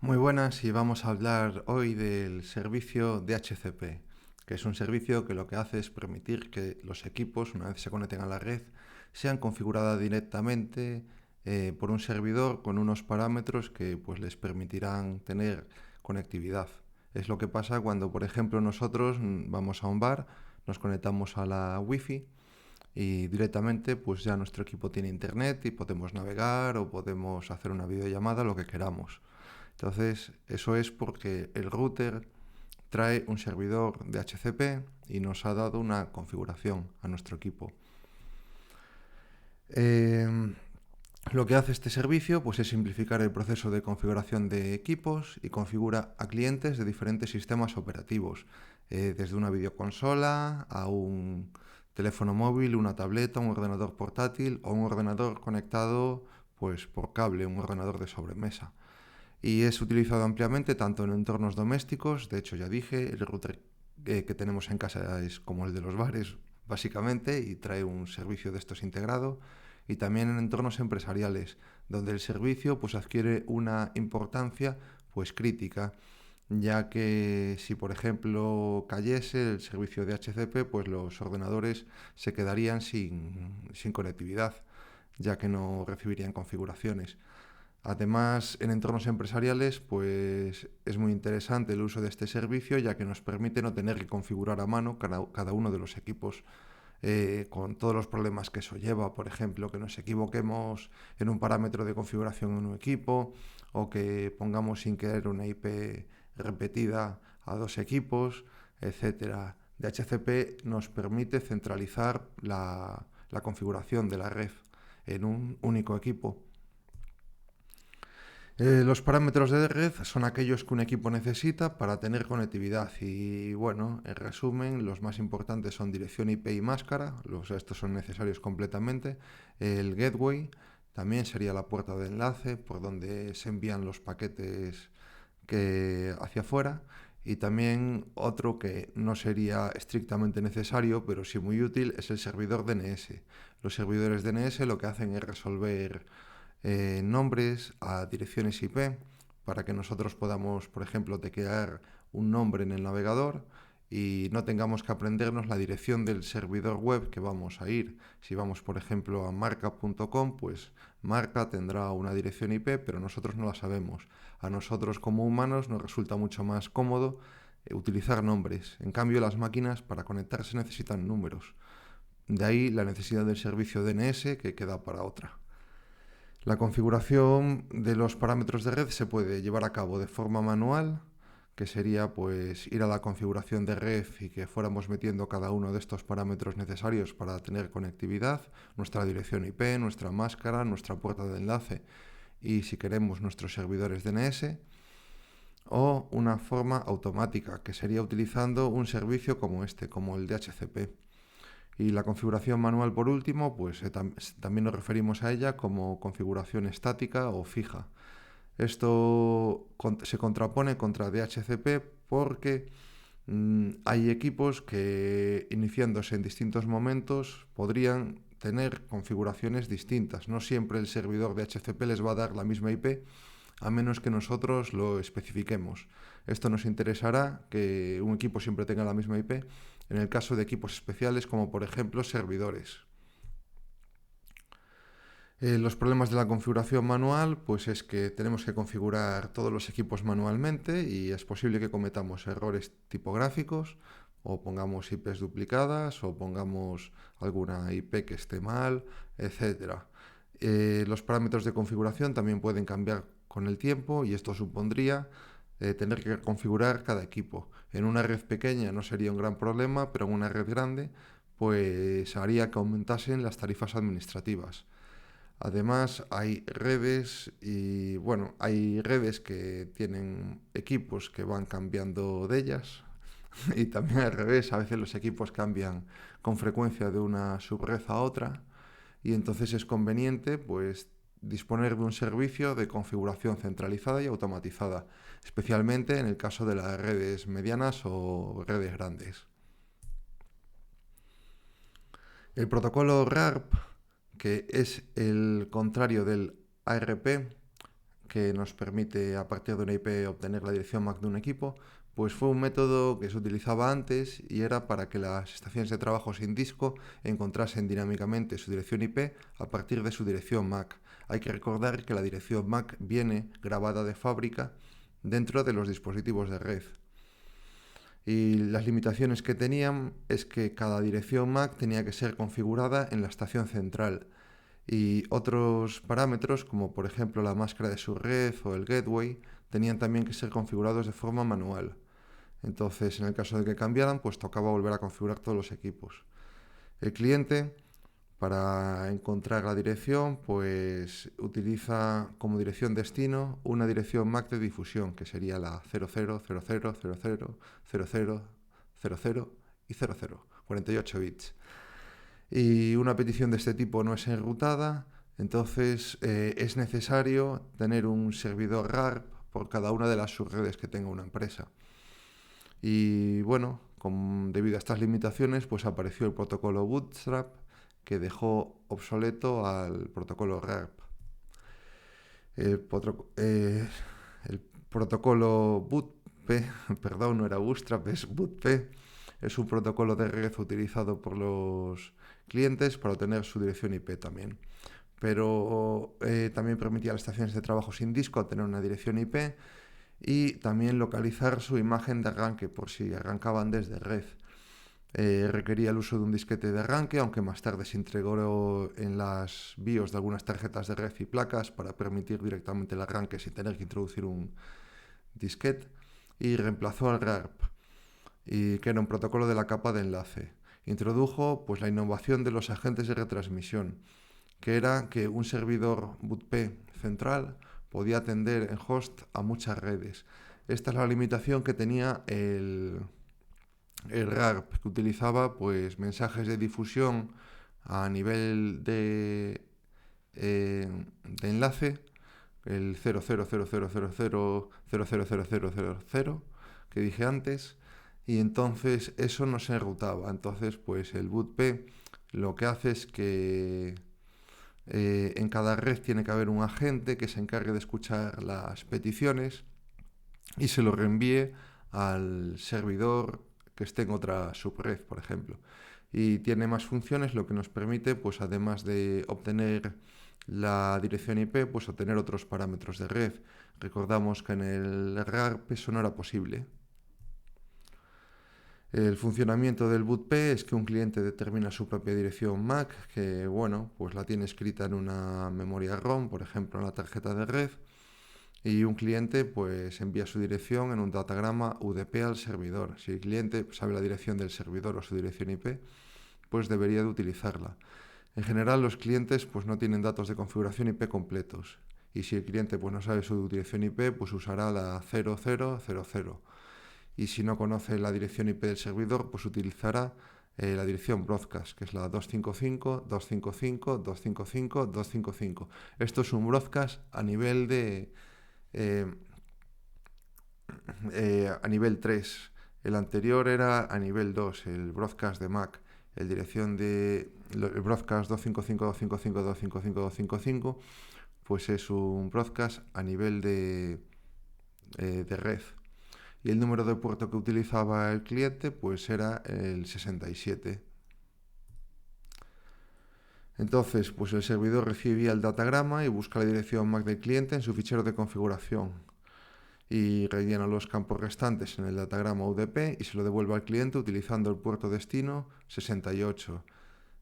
Muy buenas y vamos a hablar hoy del servicio DHCP, que es un servicio que lo que hace es permitir que los equipos, una vez se conecten a la red, sean configurados directamente por un servidor con unos parámetros que pues, les permitirán tener conectividad. Es lo que pasa cuando, por ejemplo, nosotros vamos a un bar, nos conectamos a la Wi-Fi y directamente pues ya nuestro equipo tiene internet y podemos navegar o podemos hacer una videollamada, lo que queramos. Entonces, eso es porque el router trae un servidor de DHCP y nos ha dado una configuración a nuestro equipo. Eh, lo que hace este servicio pues, es simplificar el proceso de configuración de equipos y configura a clientes de diferentes sistemas operativos, desde una videoconsola a un teléfono móvil, una tableta, un ordenador portátil o un ordenador conectado pues, por cable, un ordenador de sobremesa. Y es utilizado ampliamente tanto en entornos domésticos, de hecho ya dije, el router que tenemos en casa es como el de los bares, básicamente, y trae un servicio de estos integrado, y también en entornos empresariales, donde el servicio pues adquiere una importancia pues crítica, ya que si por ejemplo cayese el servicio de HCP, pues los ordenadores se quedarían sin conectividad, ya que no recibirían configuraciones. Además, en entornos empresariales, pues es muy interesante el uso de este servicio, ya que nos permite no tener que configurar a mano cada uno de los equipos, con todos los problemas que eso lleva. Por ejemplo, que nos equivoquemos en un parámetro de configuración en un equipo o que pongamos sin querer una IP repetida a dos equipos, etcétera. DHCP nos permite centralizar la configuración de la red en un único equipo. Los parámetros de red son aquellos que un equipo necesita para tener conectividad y bueno, en resumen, los más importantes son dirección IP y máscara, estos son necesarios completamente. El gateway también sería la puerta de enlace por donde se envían los paquetes hacia afuera, y también otro que no sería estrictamente necesario, pero sí muy útil, es el servidor DNS. Los servidores DNS lo que hacen es resolver nombres a direcciones IP para que nosotros podamos, por ejemplo, teclear un nombre en el navegador y no tengamos que aprendernos la dirección del servidor web que vamos a ir. Si vamos, por ejemplo, a marca.com, pues marca tendrá una dirección IP, pero nosotros no la sabemos. A nosotros como humanos nos resulta mucho más cómodo utilizar nombres. En cambio, las máquinas para conectarse necesitan números. De ahí la necesidad del servicio DNS que queda para otra. La configuración de los parámetros de red se puede llevar a cabo de forma manual, que sería pues ir a la configuración de red y que fuéramos metiendo cada uno de estos parámetros necesarios para tener conectividad, nuestra dirección IP, nuestra máscara, nuestra puerta de enlace y si queremos nuestros servidores DNS, o una forma automática, que sería utilizando un servicio como este, como el DHCP. Y la configuración manual, por último, pues también nos referimos a ella como configuración estática o fija. Esto se contrapone contra DHCP porque hay equipos que, iniciándose en distintos momentos, podrían tener configuraciones distintas. No siempre el servidor de DHCP les va a dar la misma IP, a menos que nosotros lo especifiquemos. Esto nos interesará que un equipo siempre tenga la misma IP en el caso de equipos especiales como por ejemplo servidores. Los problemas de la configuración manual pues es que tenemos que configurar todos los equipos manualmente y es posible que cometamos errores tipográficos o pongamos IPs duplicadas o pongamos alguna IP que esté mal, etcétera. Los parámetros de configuración también pueden cambiar con el tiempo y esto supondría tener que configurar cada equipo. En una red pequeña no sería un gran problema, pero en una red grande pues haría que aumentasen las tarifas administrativas. Además, hay redes y bueno, hay redes que tienen equipos que van cambiando de ellas y también al revés, a veces los equipos cambian con frecuencia de una subred a otra y entonces es conveniente pues disponer de un servicio de configuración centralizada y automatizada, especialmente en el caso de las redes medianas o redes grandes. El protocolo RARP, que es el contrario del ARP, que nos permite a partir de una IP obtener la dirección MAC de un equipo, pues fue un método que se utilizaba antes y era para que las estaciones de trabajo sin disco encontrasen dinámicamente su dirección IP a partir de su dirección MAC. Hay que recordar que la dirección MAC viene grabada de fábrica dentro de los dispositivos de red. Y las limitaciones que tenían es que cada dirección MAC tenía que ser configurada en la estación central y otros parámetros, como por ejemplo la máscara de subred o el gateway, tenían también que ser configurados de forma manual. Entonces, en el caso de que cambiaran, pues tocaba volver a configurar todos los equipos. El cliente, para encontrar la dirección, pues utiliza como dirección destino una dirección MAC de difusión, que sería la 0000000000 y 00, 48 bits. Y una petición de este tipo no es enrutada, entonces es necesario tener un servidor RARP por cada una de las subredes que tenga una empresa. Y bueno, debido a estas limitaciones, pues apareció el protocolo Bootstrap, que dejó obsoleto al protocolo RARP. El protocolo BootP, perdón, no era Bootstrap, es BootP, es un protocolo de red utilizado por los clientes para obtener su dirección IP también. Pero también permitía a las estaciones de trabajo sin disco tener una dirección IP y también localizar su imagen de arranque por si arrancaban desde red. Requería el uso de un disquete de arranque, aunque más tarde se integró en las BIOS de algunas tarjetas de red y placas para permitir directamente el arranque sin tener que introducir un disquete, y reemplazó al RARP, y que era un protocolo de la capa de enlace. Introdujo pues la innovación de los agentes de retransmisión, que era que un servidor BootP central podía atender en host a muchas redes. Esta es la limitación que tenía el RARP, que utilizaba pues mensajes de difusión a nivel de enlace, el 0000000000 que dije antes, y entonces eso no se enrutaba. Entonces pues el BootP lo que hace es que en cada red tiene que haber un agente que se encargue de escuchar las peticiones y se lo reenvíe al servidor que esté en otra subred, por ejemplo. Y tiene más funciones, lo que nos permite, pues además de obtener la dirección IP, pues obtener otros parámetros de red. Recordamos que en el RARP eso no era posible. El funcionamiento del BootP es que un cliente determina su propia dirección MAC, que bueno, pues la tiene escrita en una memoria ROM, por ejemplo en la tarjeta de red, y un cliente pues envía su dirección en un datagrama UDP al servidor. Si el cliente sabe la dirección del servidor o su dirección IP, pues debería de utilizarla. En general los clientes pues no tienen datos de configuración IP completos, y si el cliente pues no sabe su dirección IP, pues usará la 0000. Y si no conoce la dirección IP del servidor, pues utilizará la dirección broadcast, que es la 255.255.255.255. Esto es un broadcast a nivel de a nivel 3. El anterior era a nivel 2, el broadcast de MAC. El broadcast 255.255.255.255, pues es un broadcast a nivel de red. Y el número de puerto que utilizaba el cliente pues era el 67. Entonces, pues el servidor recibía el datagrama y busca la dirección MAC del cliente en su fichero de configuración y rellena los campos restantes en el datagrama UDP y se lo devuelve al cliente utilizando el puerto destino 68.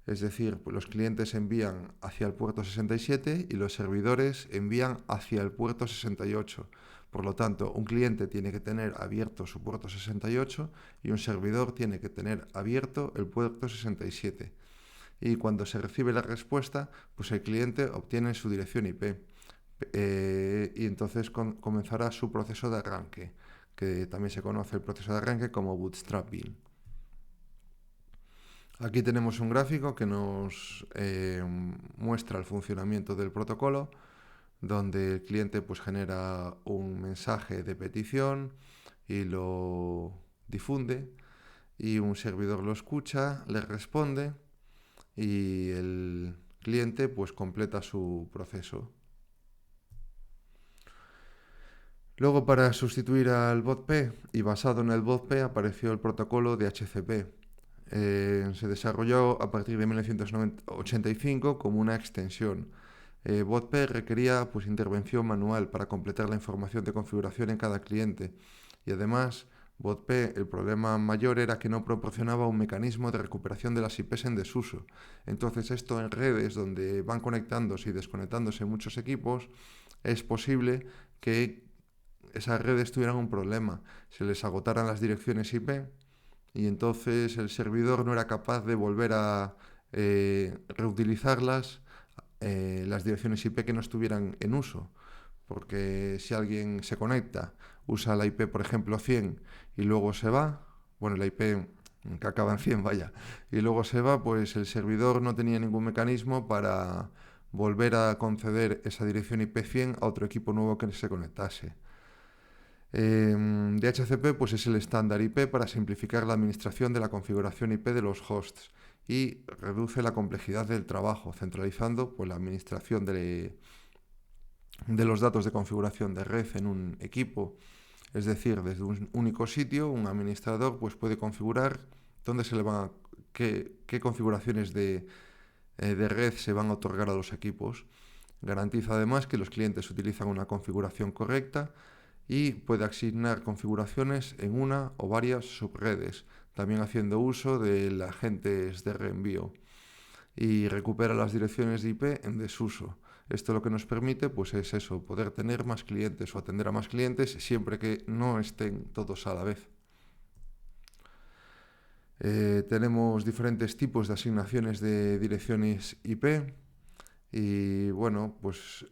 Es decir, pues los clientes envían hacia el puerto 67 y los servidores envían hacia el puerto 68. Por lo tanto, un cliente tiene que tener abierto su puerto 68 y un servidor tiene que tener abierto el puerto 67. Y cuando se recibe la respuesta, pues el cliente obtiene su dirección IP. Y entonces comenzará su proceso de arranque, que también se conoce el proceso de arranque como bootstrapping. Aquí tenemos un gráfico que nos muestra el funcionamiento del protocolo, donde el cliente pues genera un mensaje de petición y lo difunde, y un servidor lo escucha, le responde y el cliente pues completa su proceso. Luego, para sustituir al bot-P y basado en el bot-P, apareció el protocolo de HCP. Se desarrolló a partir de 1985 como una extensión. Bot-P requería pues, intervención manual para completar la información de configuración en cada cliente. Y además, Bot-P, el problema mayor era que no proporcionaba un mecanismo de recuperación de las IPs en desuso. Entonces, esto en redes donde van conectándose y desconectándose muchos equipos, es posible que esas redes tuvieran un problema, se les agotaran las direcciones IP y entonces el servidor no era capaz de volver a reutilizarlas, las direcciones IP que no estuvieran en uso. Porque si alguien se conecta, usa la IP, por ejemplo, 100 y luego se va, bueno, la IP que acaba en 100, vaya, y luego se va, pues el servidor no tenía ningún mecanismo para volver a conceder esa dirección IP 100 a otro equipo nuevo que se conectase. DHCP pues es el estándar IP para simplificar la administración de la configuración IP de los hosts y reduce la complejidad del trabajo, centralizando pues, la administración de los datos de configuración de red en un equipo. Es decir, desde un único sitio, un administrador pues, puede configurar dónde se le van a, qué configuraciones de red se van a otorgar a los equipos. Garantiza además que los clientes utilizan una configuración correcta y puede asignar configuraciones en una o varias subredes, también haciendo uso de agentes de reenvío y recupera las direcciones de IP en desuso. Esto lo que nos permite pues es eso, poder tener más clientes o atender a más clientes siempre que no estén todos a la vez. Tenemos diferentes tipos de asignaciones de direcciones IP. Y bueno, pues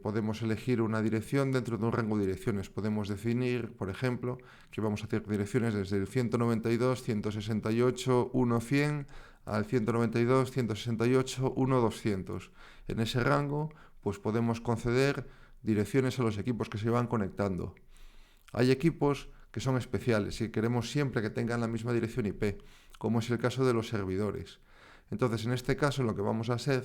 podemos elegir una dirección dentro de un rango de direcciones. Podemos definir, por ejemplo, que vamos a hacer direcciones desde el 192, 168, 100 al 192, 168, 200. En ese rango, pues podemos conceder direcciones a los equipos que se van conectando. Hay equipos que son especiales y queremos siempre que tengan la misma dirección IP, como es el caso de los servidores. Entonces, en este caso, lo que vamos a hacer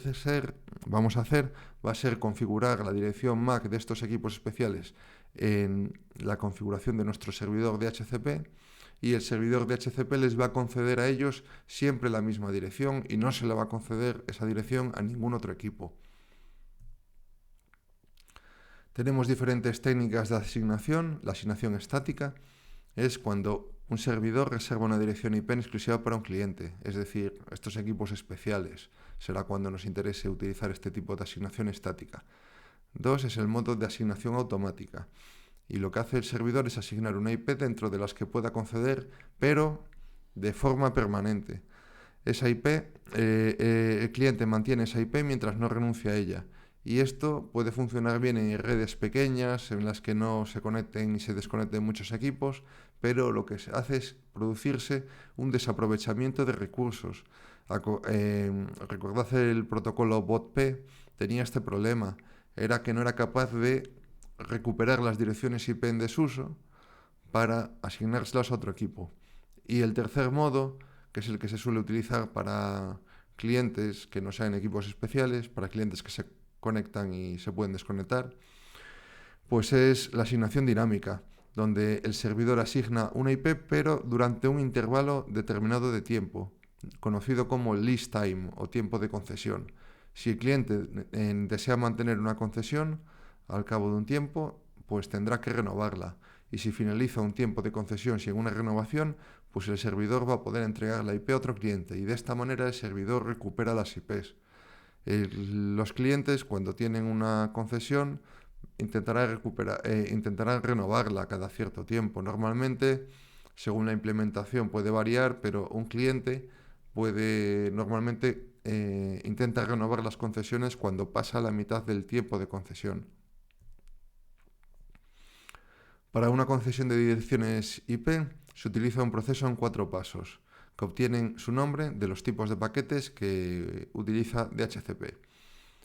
va a ser configurar la dirección MAC de estos equipos especiales en la configuración de nuestro servidor DHCP y el servidor DHCP les va a conceder a ellos siempre la misma dirección y no se le va a conceder esa dirección a ningún otro equipo. Tenemos diferentes técnicas de asignación. La asignación estática es cuando un servidor reserva una dirección IP en exclusiva para un cliente, es decir, estos equipos especiales. Será cuando nos interese utilizar este tipo de asignación estática. 2 es el modo de asignación automática. Y lo que hace el servidor es asignar una IP dentro de las que pueda conceder, pero de forma permanente. Esa IP, el cliente mantiene esa IP mientras no renuncia a ella. Y esto puede funcionar bien en redes pequeñas, en las que no se conecten y se desconecten muchos equipos, pero lo que se hace es producirse un desaprovechamiento de recursos. Recordad el protocolo BOT-P, tenía este problema, era que no era capaz de recuperar las direcciones IP en desuso para asignárselas a otro equipo. Y el tercer modo, que es el que se suele utilizar para clientes que no sean equipos especiales, para clientes que se conectan y se pueden desconectar, pues es la asignación dinámica, donde el servidor asigna una IP pero durante un intervalo determinado de tiempo, conocido como lease time o tiempo de concesión. Si el cliente desea mantener una concesión, al cabo de un tiempo, pues tendrá que renovarla. Y si finaliza un tiempo de concesión sin una renovación, pues el servidor va a poder entregar la IP a otro cliente y de esta manera el servidor recupera las IPs. Los clientes, cuando tienen una concesión, intentarán renovarla cada cierto tiempo. Normalmente, según la implementación puede variar, pero un cliente puede normalmente intenta renovar las concesiones cuando pasa la mitad del tiempo de concesión. Para una concesión de direcciones IP se utiliza un proceso en 4 pasos, que obtienen su nombre de los tipos de paquetes que utiliza DHCP.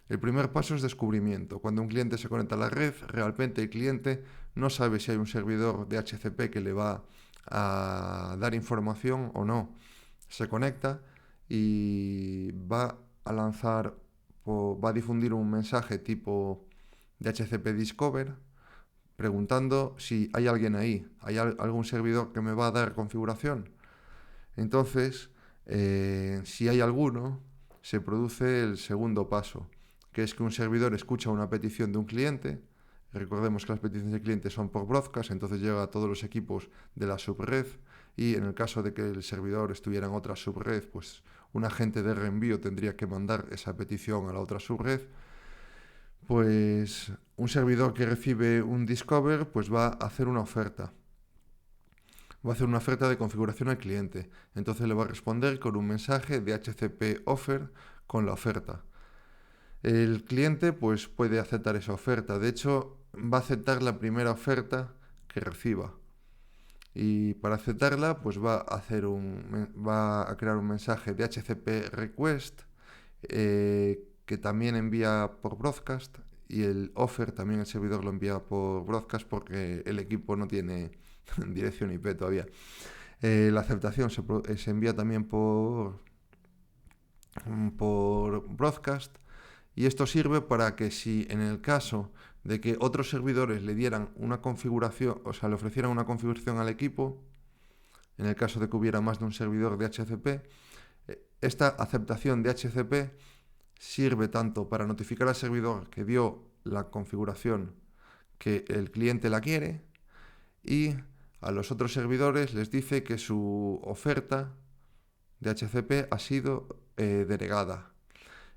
El primer paso es descubrimiento. Cuando un cliente se conecta a la red, realmente el cliente no sabe si hay un servidor DHCP que le va a dar información o no. Se conecta y va a va a difundir un mensaje tipo DHCP Discover preguntando si hay alguien ahí, hay algún servidor que me va a dar configuración. Entonces, si hay alguno, se produce el segundo paso, que es que un servidor escucha una petición de un cliente. Recordemos que las peticiones de clientes son por broadcast, entonces llega a todos los equipos de la subred, y en el caso de que el servidor estuviera en otra subred, pues un agente de reenvío tendría que mandar esa petición a la otra subred. Pues un servidor que recibe un discover pues va a hacer una oferta. Va a hacer una oferta de configuración al cliente. Entonces le va a responder con un mensaje de HCP offer con la oferta. El cliente pues puede aceptar esa oferta. De hecho, va a aceptar la primera oferta que reciba. Y para aceptarla, pues va a crear un mensaje de HCP request, que también envía por broadcast, y el offer también el servidor lo envía por broadcast porque el equipo no tiene dirección IP todavía. La aceptación se envía también por broadcast, y esto sirve para que si en el caso de que otros servidores le dieran una configuración, o sea, le ofrecieran una configuración al equipo, en el caso de que hubiera más de un servidor de HCP, esta aceptación de HCP sirve tanto para notificar al servidor que dio la configuración que el cliente la quiere, y a los otros servidores les dice que su oferta de HCP ha sido denegada.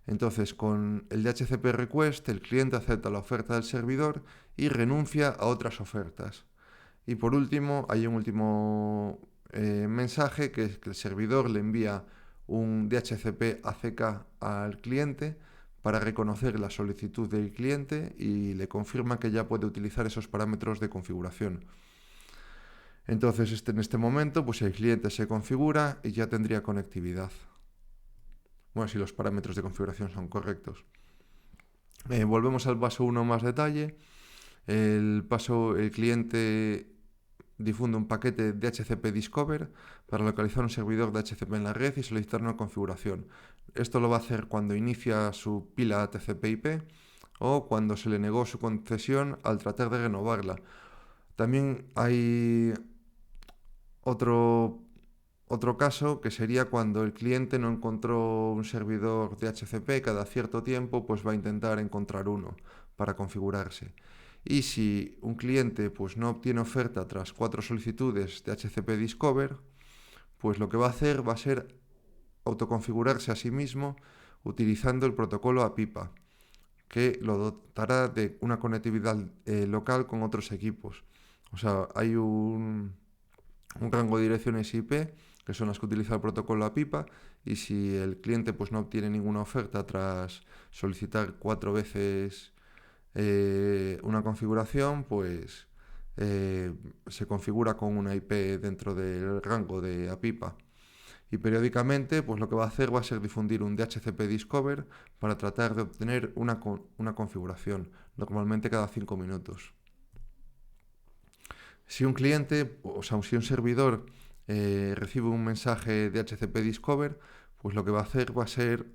Entonces, con el DHCP request, el cliente acepta la oferta del servidor y renuncia a otras ofertas. Y por último, hay un último mensaje, que es que el servidor le envía un DHCP ACK al cliente para reconocer la solicitud del cliente y le confirma que ya puede utilizar esos parámetros de configuración. Entonces, en este momento, pues el cliente se configura y ya tendría conectividad. Bueno, si los parámetros de configuración son correctos. Volvemos al paso 1 más detalle. El cliente difunde un paquete de HCP Discover para localizar un servidor de HCP en la red y solicitar una configuración. Esto lo va a hacer cuando inicia su pila TCP/IP o cuando se le negó su concesión al tratar de renovarla. También hay otro caso, que sería cuando el cliente no encontró un servidor de HCP. Cada cierto tiempo pues va a intentar encontrar uno para configurarse. Y si un cliente pues no obtiene oferta tras 4 solicitudes de HCP Discover, pues lo que va a hacer va a ser autoconfigurarse a sí mismo utilizando el protocolo APIPA, que lo dotará de una conectividad local con otros equipos. O sea, hay un rango de direcciones IP, que son las que utiliza el protocolo APIPA, y si el cliente pues no obtiene ninguna oferta tras solicitar 4 veces una configuración, pues se configura con una IP dentro del rango de APIPA. Y periódicamente pues lo que va a hacer va a ser difundir un DHCP Discover para tratar de obtener una configuración, normalmente cada 5 minutos. Si un cliente, o sea, si un servidor recibe un mensaje de HCP Discover, pues lo que va a hacer va a ser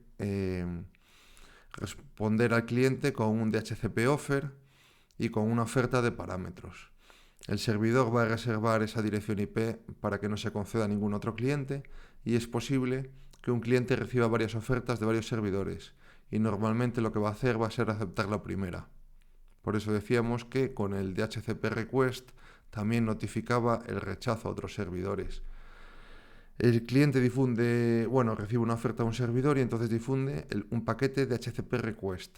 responder al cliente con un DHCP offer y con una oferta de parámetros. El servidor va a reservar esa dirección IP para que no se conceda a ningún otro cliente, y es posible que un cliente reciba varias ofertas de varios servidores, y normalmente lo que va a hacer va a ser aceptar la primera. Por eso decíamos que con el DHCP request también notificaba el rechazo a otros servidores. El cliente recibe una oferta a un servidor y entonces difunde un paquete de HCP request.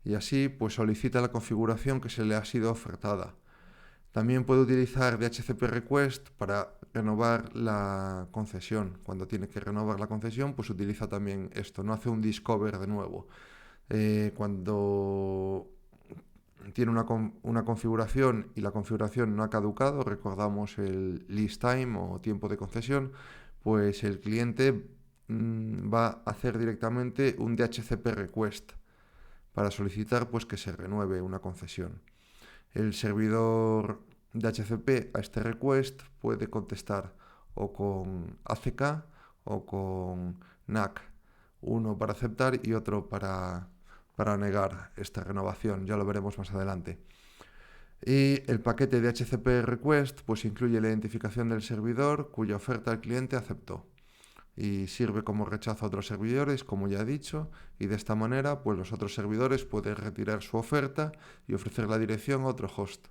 Y así pues solicita la configuración que se le ha sido ofertada. También puede utilizar DHCP request para renovar la concesión. Cuando tiene que renovar la concesión, pues utiliza también esto, no hace un discover de nuevo. Cuando tiene una configuración y la configuración no ha caducado, recordamos el lease time o tiempo de concesión, pues el cliente va a hacer directamente un DHCP request para solicitar pues que se renueve una concesión. El servidor DHCP a este request puede contestar o con ACK o con NAK, uno para aceptar y otro para negar esta renovación. Ya lo veremos más adelante. Y el paquete DHCP request pues incluye la identificación del servidor cuya oferta el cliente aceptó y sirve como rechazo a otros servidores, como ya he dicho, y de esta manera pues los otros servidores pueden retirar su oferta y ofrecer la dirección a otro host.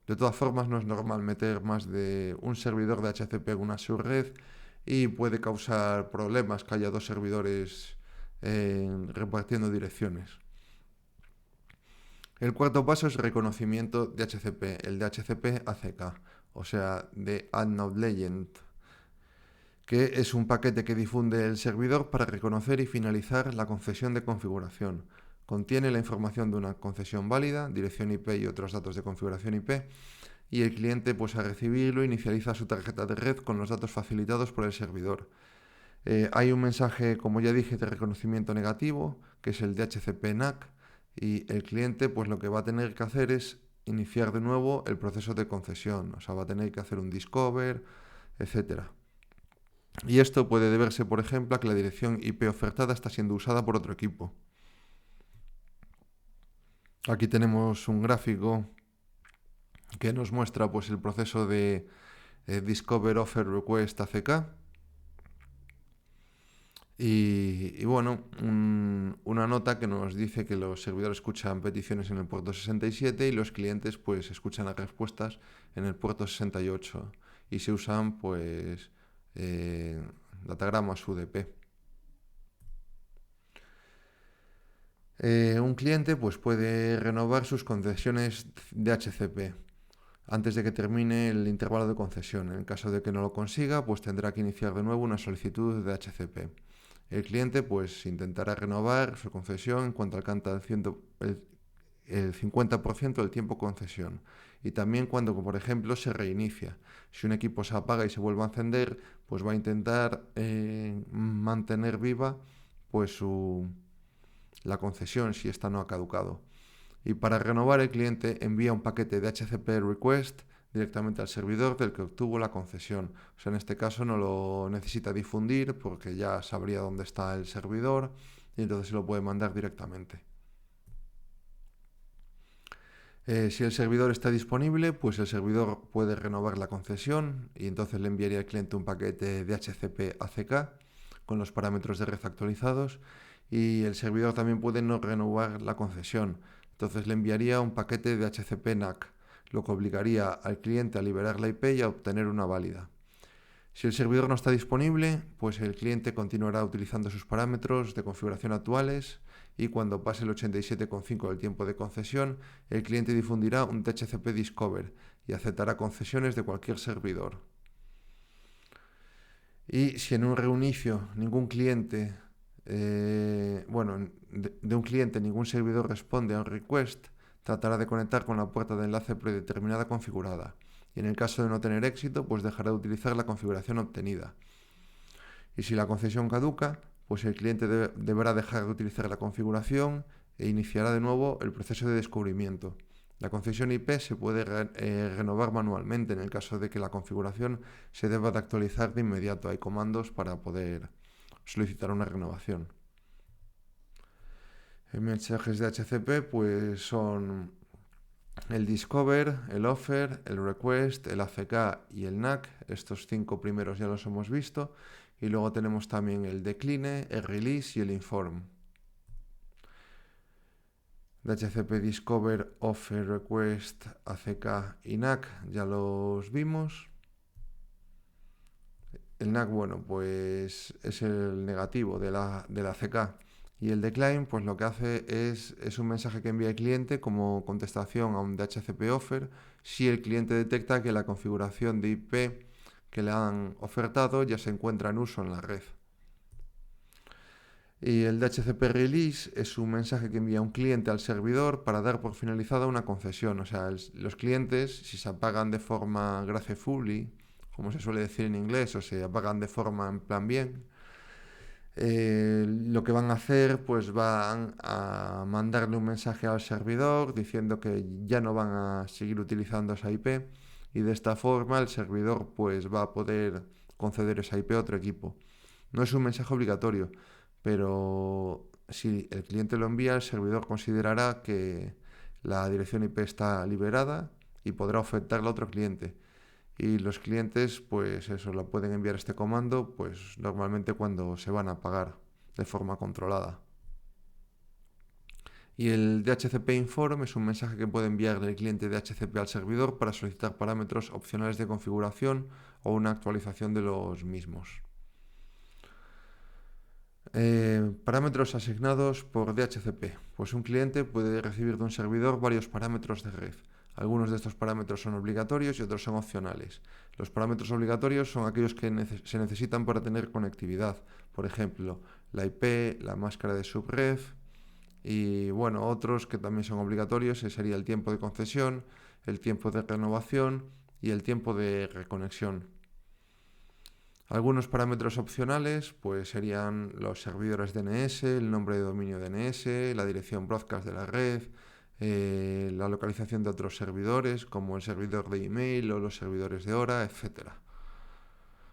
De todas formas, no es normal meter más de un servidor de HCP en una subred y puede causar problemas que haya dos servidores repartiendo direcciones. El cuarto paso es reconocimiento de HCP, el de HCP ACK, o sea, de Unknown Legend, que es un paquete que difunde el servidor para reconocer y finalizar la concesión de configuración. Contiene la información de una concesión válida, dirección IP y otros datos de configuración IP, y el cliente pues al recibirlo inicializa su tarjeta de red con los datos facilitados por el servidor. Hay un mensaje, como ya dije, de reconocimiento negativo, que es el DHCP NAC, y el cliente pues lo que va a tener que hacer es iniciar de nuevo el proceso de concesión, o sea, va a tener que hacer un discover, etcétera. Y esto puede deberse, por ejemplo, a que la dirección IP ofertada está siendo usada por otro equipo. Aquí tenemos un gráfico que nos muestra pues el proceso de Discover Offer Request ACK. Y bueno, una nota que nos dice que los servidores escuchan peticiones en el puerto 67 y los clientes pues escuchan las respuestas en el puerto 68 y se usan pues datagramas UDP. Un cliente pues puede renovar sus concesiones de HCP antes de que termine el intervalo de concesión. En caso de que no lo consiga, pues tendrá que iniciar de nuevo una solicitud de HCP. El cliente pues intentará renovar su concesión en cuanto alcanza el 50% del tiempo concesión y también cuando, por ejemplo, se reinicia. Si un equipo se apaga y se vuelve a encender, pues va a intentar mantener viva pues la concesión si esta no ha caducado. Y para renovar, el cliente envía un paquete de HCP request directamente al servidor del que obtuvo la concesión. O sea, en este caso no lo necesita difundir porque ya sabría dónde está el servidor y entonces se lo puede mandar directamente. Si el servidor está disponible, pues el servidor puede renovar la concesión y entonces le enviaría al cliente un paquete de HCP ACK con los parámetros de red actualizados y el servidor también puede no renovar la concesión. Entonces le enviaría un paquete de HCP NAC, lo que obligaría al cliente a liberar la IP y a obtener una válida. Si el servidor no está disponible, pues el cliente continuará utilizando sus parámetros de configuración actuales y cuando pase el 87,5 del tiempo de concesión, el cliente difundirá un DHCP Discover y aceptará concesiones de cualquier servidor. Y si en un reinicio ningún cliente, de un cliente ningún servidor responde a un request, tratará de conectar con la puerta de enlace predeterminada configurada. Y en el caso de no tener éxito, pues dejará de utilizar la configuración obtenida. Y si la concesión caduca, pues el cliente deberá dejar de utilizar la configuración e iniciará de nuevo el proceso de descubrimiento. La concesión IP se puede renovar manualmente en el caso de que la configuración se deba de actualizar de inmediato. Hay comandos para poder solicitar una renovación. Mensajes de HCP pues son el Discover, el Offer, el Request, el ACK y el NAC. Estos 5 primeros ya los hemos visto. Y luego tenemos también el Decline, el Release y el Inform. DHCP Discover, Offer, Request, ACK y NAC ya los vimos. El NAC, bueno, pues es el negativo de la ACK. Y el decline, pues lo que hace es un mensaje que envía el cliente como contestación a un DHCP offer si el cliente detecta que la configuración de IP que le han ofertado ya se encuentra en uso en la red. Y el DHCP release es un mensaje que envía un cliente al servidor para dar por finalizada una concesión. O sea, los clientes, si se apagan de forma gracefully, como se suele decir en inglés, o se apagan de forma en plan bien, lo que van a hacer, pues van a mandarle un mensaje al servidor diciendo que ya no van a seguir utilizando esa IP y de esta forma el servidor pues va a poder conceder esa IP a otro equipo. No es un mensaje obligatorio, pero si el cliente lo envía, el servidor considerará que la dirección IP está liberada y podrá ofertarla a otro cliente. Y los clientes, pues eso, la pueden enviar este comando, pues normalmente cuando se van a pagar de forma controlada. Y el DHCP Inform es un mensaje que puede enviar del cliente DHCP al servidor para solicitar parámetros opcionales de configuración o una actualización de los mismos. Parámetros asignados por DHCP. Pues un cliente puede recibir de un servidor varios parámetros de red. Algunos de estos parámetros son obligatorios y otros son opcionales. Los parámetros obligatorios son aquellos que se necesitan para tener conectividad. Por ejemplo, la IP, la máscara de subred y bueno, otros que también son obligatorios sería el tiempo de concesión, el tiempo de renovación y el tiempo de reconexión. Algunos parámetros opcionales pues serían los servidores DNS, el nombre de dominio DNS, la dirección broadcast de la red, la localización de otros servidores como el servidor de email o los servidores de hora, etc.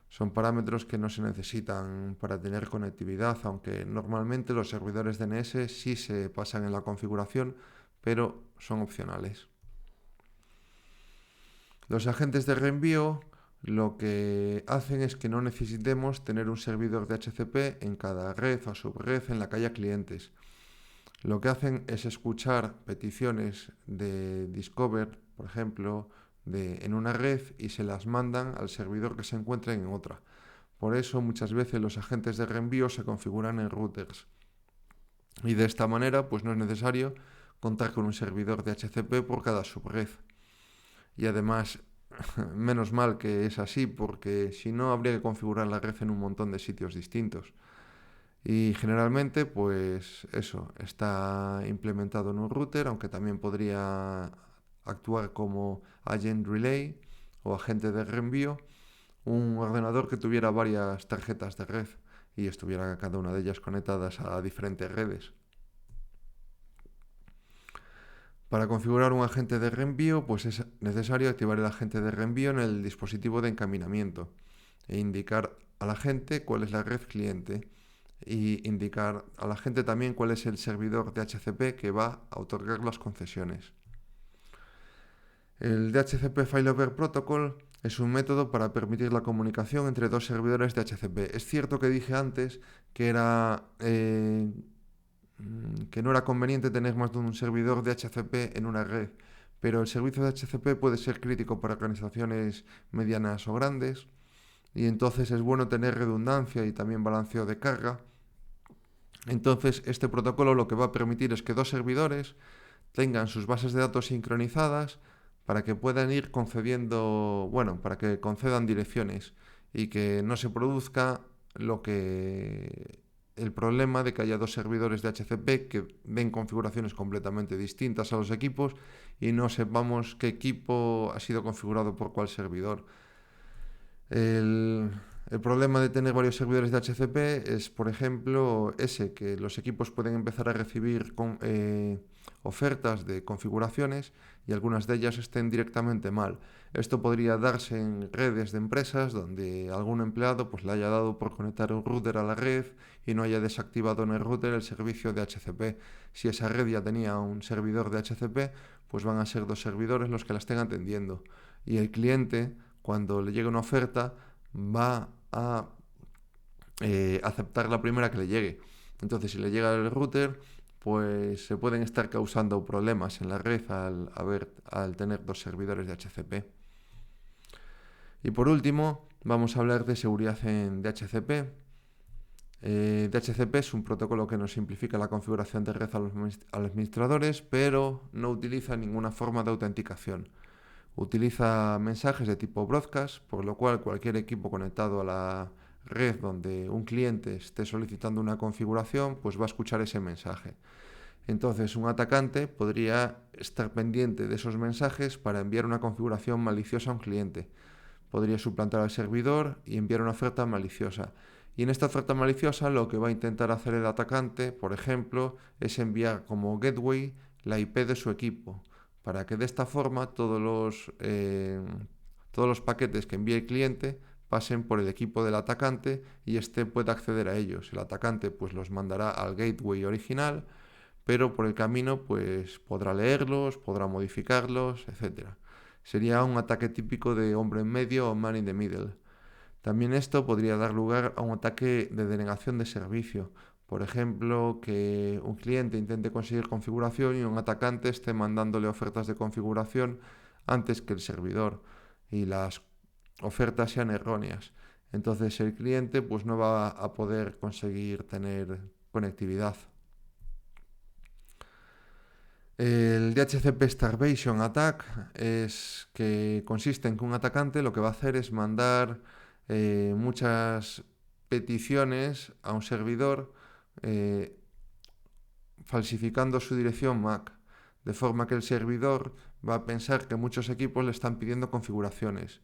Son parámetros que no se necesitan para tener conectividad, aunque normalmente los servidores DNS sí se pasan en la configuración, pero son opcionales. Los agentes de reenvío lo que hacen es que no necesitemos tener un servidor DHCP en cada red o subred en la que haya clientes. Lo que hacen es escuchar peticiones de Discover, por ejemplo, en una red y se las mandan al servidor que se encuentre en otra. Por eso muchas veces los agentes de reenvío se configuran en routers. Y de esta manera pues no es necesario contar con un servidor DHCP por cada subred. Y además, menos mal que es así, porque si no habría que configurar la red en un montón de sitios distintos. Y generalmente, pues eso, está implementado en un router, aunque también podría actuar como agent relay o agente de reenvío, un ordenador que tuviera varias tarjetas de red y estuviera cada una de ellas conectadas a diferentes redes. Para configurar un agente de reenvío, pues es necesario activar el agente de reenvío en el dispositivo de encaminamiento e indicar a la gente cuál es la red cliente y indicar a la gente también cuál es el servidor DHCP que va a otorgar las concesiones. El DHCP Failover Protocol es un método para permitir la comunicación entre dos servidores DHCP. Es cierto que dije antes que no era conveniente tener más de un servidor DHCP en una red, pero el servicio de DHCP puede ser crítico para organizaciones medianas o grandes y entonces es bueno tener redundancia y también balanceo de carga. Entonces este protocolo lo que va a permitir es que dos servidores tengan sus bases de datos sincronizadas para que puedan ir concediendo, bueno, para que concedan direcciones y que no se produzca el problema de que haya dos servidores de HCP que den configuraciones completamente distintas a los equipos y no sepamos qué equipo ha sido configurado por cuál servidor. El problema de tener varios servidores de HCP es, por ejemplo, que los equipos pueden empezar a recibir ofertas de configuraciones y algunas de ellas estén directamente mal. Esto podría darse en redes de empresas donde algún empleado pues, le haya dado por conectar un router a la red y no haya desactivado en el router el servicio de HCP. Si esa red ya tenía un servidor de HCP, pues van a ser dos servidores los que la estén atendiendo. Y el cliente, cuando le llegue una oferta, va a aceptar la primera que le llegue. Entonces, si le llega el router, pues se pueden estar causando problemas en la red al tener dos servidores de HCP. Y por último, vamos a hablar de seguridad en DHCP. DHCP es un protocolo que nos simplifica la configuración de red a los administradores, pero no utiliza ninguna forma de autenticación. Utiliza mensajes de tipo broadcast, por lo cual cualquier equipo conectado a la red donde un cliente esté solicitando una configuración, pues va a escuchar ese mensaje. Entonces un atacante podría estar pendiente de esos mensajes para enviar una configuración maliciosa a un cliente. Podría suplantar al servidor y enviar una oferta maliciosa. Y en esta oferta maliciosa lo que va a intentar hacer el atacante, por ejemplo, es enviar como gateway la IP de su equipo, para que de esta forma todos los paquetes que envíe el cliente pasen por el equipo del atacante y éste pueda acceder a ellos. El atacante pues los mandará al gateway original, pero por el camino pues podrá leerlos, podrá modificarlos, etc. Sería un ataque típico de hombre en medio o man in the middle. También esto podría dar lugar a un ataque de denegación de servicio. Por ejemplo, que un cliente intente conseguir configuración y un atacante esté mandándole ofertas de configuración antes que el servidor y las ofertas sean erróneas. Entonces el cliente pues no va a poder conseguir tener conectividad. El DHCP Starvation Attack es que consiste en que un atacante lo que va a hacer es mandar muchas peticiones a un servidor eh, falsificando su dirección MAC, de forma que el servidor va a pensar que muchos equipos le están pidiendo configuraciones.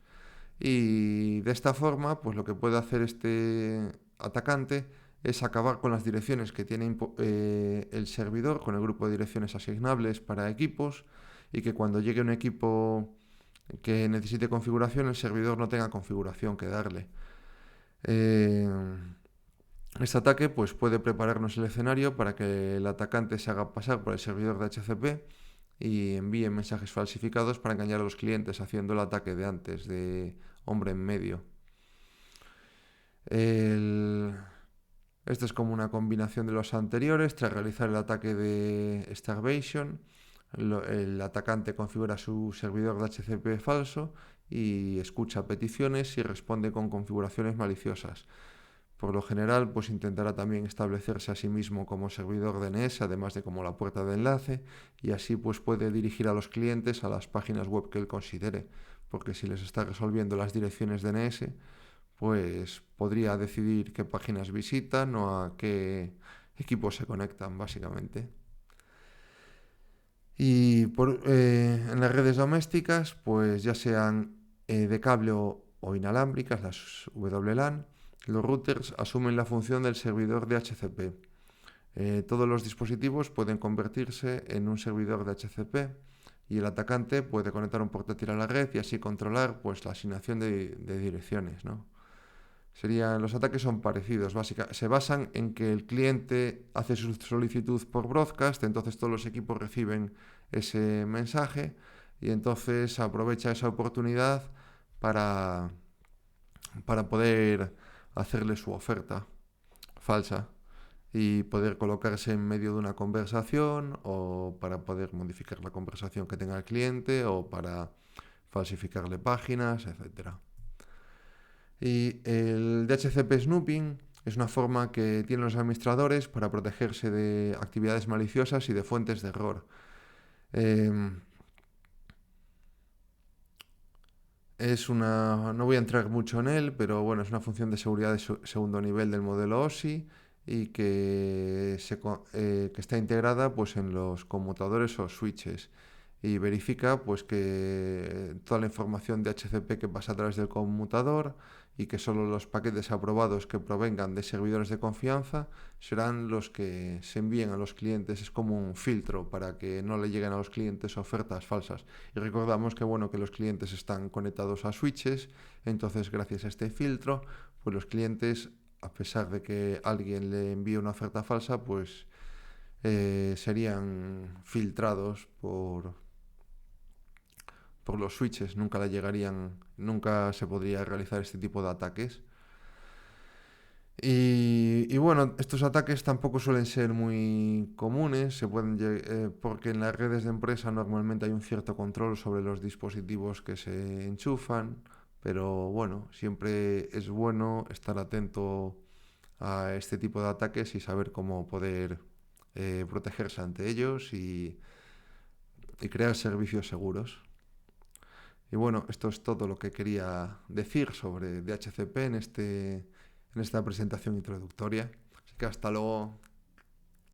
Y de esta forma, pues lo que puede hacer este atacante es acabar con las direcciones que tiene el servidor, con el grupo de direcciones asignables para equipos, y que cuando llegue un equipo que necesite configuración, el servidor no tenga configuración que darle. Eh, este ataque pues, puede prepararnos el escenario para que el atacante se haga pasar por el servidor de HCP y envíe mensajes falsificados para engañar a los clientes haciendo el ataque de antes, de hombre en medio. Esto es como una combinación de los anteriores. Tras realizar el ataque de Starvation, el atacante configura su servidor de HCP falso y escucha peticiones y responde con configuraciones maliciosas. Por lo general, pues intentará también establecerse a sí mismo como servidor DNS, además de como la puerta de enlace, y así pues puede dirigir a los clientes a las páginas web que él considere, porque si les está resolviendo las direcciones DNS, pues podría decidir qué páginas visitan o a qué equipos se conectan, básicamente. Y en las redes domésticas, pues ya sean de cable o inalámbricas, las WLAN, los routers asumen la función del servidor de HCP. Todos los dispositivos pueden convertirse en un servidor de HCP y el atacante puede conectar un portátil a la red y así controlar pues, la asignación de direcciones, ¿no? Los ataques son parecidos, se basan en que el cliente hace su solicitud por broadcast, entonces todos los equipos reciben ese mensaje y entonces aprovecha esa oportunidad para, para poder hacerle su oferta falsa y poder colocarse en medio de una conversación o para poder modificar la conversación que tenga el cliente o para falsificarle páginas, etcétera. Y el DHCP Snooping es una forma que tienen los administradores para protegerse de actividades maliciosas y de fuentes de error. No voy a entrar mucho en él, pero bueno, es una función de seguridad de segundo nivel del modelo OSI y que está integrada pues, en los conmutadores o switches y verifica pues, que toda la información de HCP que pasa a través del conmutador y que solo los paquetes aprobados que provengan de servidores de confianza serán los que se envíen a los clientes. Es como un filtro para que no le lleguen a los clientes ofertas falsas. Y recordamos que, bueno, que los clientes están conectados a switches, entonces gracias a este filtro, pues los clientes, a pesar de que alguien le envíe una oferta falsa, pues serían filtrados por los switches, nunca se podría realizar este tipo de ataques. Y bueno, estos ataques tampoco suelen ser muy comunes, porque en las redes de empresa normalmente hay un cierto control sobre los dispositivos que se enchufan, pero bueno, siempre es bueno estar atento a este tipo de ataques y saber cómo poder protegerse ante ellos y crear servicios seguros. Y bueno, esto es todo lo que quería decir sobre DHCP en esta presentación introductoria. Así que hasta luego.